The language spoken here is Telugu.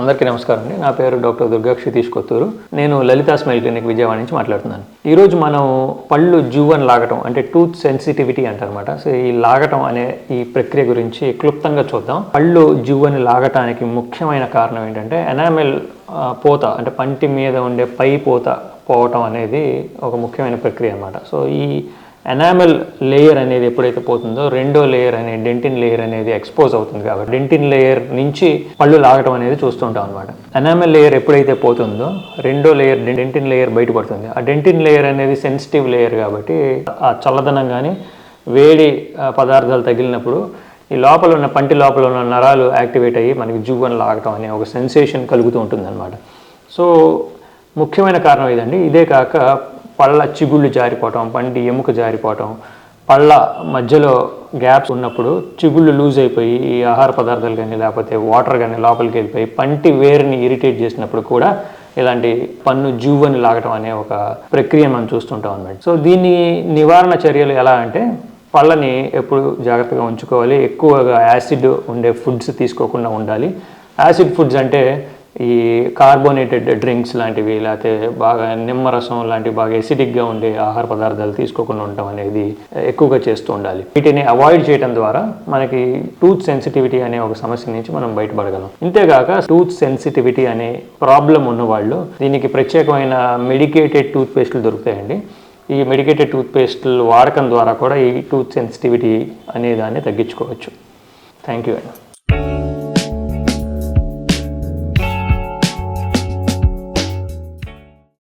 అందరికీ నమస్కారం అండి. నా పేరు డాక్టర్ దుర్గా క్షితీష్ కొత్తూరు. నేను లలితా స్మైల్ క్లినిక్ విజయవాడ నుంచి మాట్లాడుతున్నాను. ఈరోజు మనం పళ్ళు జువ్వని లాగటం అంటే టూత్ సెన్సిటివిటీ అంటారనమాట. సో ఈ లాగటం అనే ఈ ప్రక్రియ గురించి క్లుప్తంగా చూద్దాం. పళ్ళు జువ్వని లాగటానికి ముఖ్యమైన కారణం ఏంటంటే ఎనామెల్ పోత అంటే పంటి మీద ఉండే పై పోత పోవటం అనేది ఒక ముఖ్యమైన ప్రక్రియ అన్నమాట. సో ఈ ఎనామెల్ లేయర్ అనేది ఎప్పుడైతే పోతుందో రెండో లేయర్ అనే డెంటిన్ లేయర్ అనేది ఎక్స్పోజ్ అవుతుంది. కాబట్టి డెంటిన్ లేయర్ నుంచి పళ్ళు లాగటం అనేది చూస్తుంటాం అనమాట. ఎనామెల్ లేయర్ ఎప్పుడైతే పోతుందో రెండో లేయర్ డెంటిన్ లేయర్ బయటపడుతుంది. ఆ డెంటిన్ లేయర్ అనేది సెన్సిటివ్ లేయర్ కాబట్టి ఆ చల్లదనం కానీ వేడి పదార్థాలు తగిలినప్పుడు ఈ లోపల ఉన్న పంటి లోపల ఉన్న నరాలు యాక్టివేట్ అయ్యి మనకి జువ్వని లాగటం అనే ఒక సెన్సేషన్ కలుగుతూ ఉంటుంది అనమాట. సో ముఖ్యమైన కారణం ఇదండి. ఇదే కాక పళ్ళ చిగుళ్ళు జారిపోవటం, పంటి ఎముక జారిపోవటం, పళ్ళ మధ్యలో గ్యాప్స్ ఉన్నప్పుడు చిగుళ్ళు లూజ్ అయిపోయి ఈ ఆహార పదార్థాలు కానీ లేకపోతే వాటర్ కానీ లోపలికి వెళ్ళిపోయి పంటి వేరుని ఇరిటేట్ చేసినప్పుడు కూడా ఇలాంటి పన్ను జువ్వని లాగటం అనే ఒక ప్రక్రియ మనం చూస్తుంటాం అన్నమాట. సో దీని నివారణ చర్యలు ఎలా అంటే పళ్ళని ఎప్పుడు జాగ్రత్తగా ఉంచుకోవాలి. ఎక్కువగా యాసిడ్ ఉండే ఫుడ్స్ తీసుకోకుండా ఉండాలి. యాసిడ్ ఫుడ్స్ అంటే ఈ కార్బోనేటెడ్ డ్రింక్స్ లాంటివి లేకపోతే బాగా నిమ్మరసం లాంటివి బాగా ఎసిడిక్గా ఉండే ఆహార పదార్థాలు తీసుకోకుండా ఉండటం అనేది ఎక్కువగా చేస్తూ ఉండాలి. వీటిని అవాయిడ్ చేయడం ద్వారా మనకి టూత్ సెన్సిటివిటీ అనే ఒక సమస్య నుంచి మనం బయటపడగలం. ఇంతేగాక టూత్ సెన్సిటివిటీ అనే ప్రాబ్లం ఉన్నవాళ్ళు దీనికి ప్రత్యేకమైన మెడికేటెడ్ టూత్ పేస్టులు దొరుకుతాయండి. ఈ మెడికేటెడ్ టూత్ పేస్టులు వాడకం ద్వారా కూడా ఈ టూత్ సెన్సిటివిటీ అనే దాన్ని తగ్గించుకోవచ్చు. థ్యాంక్ యూ అండి.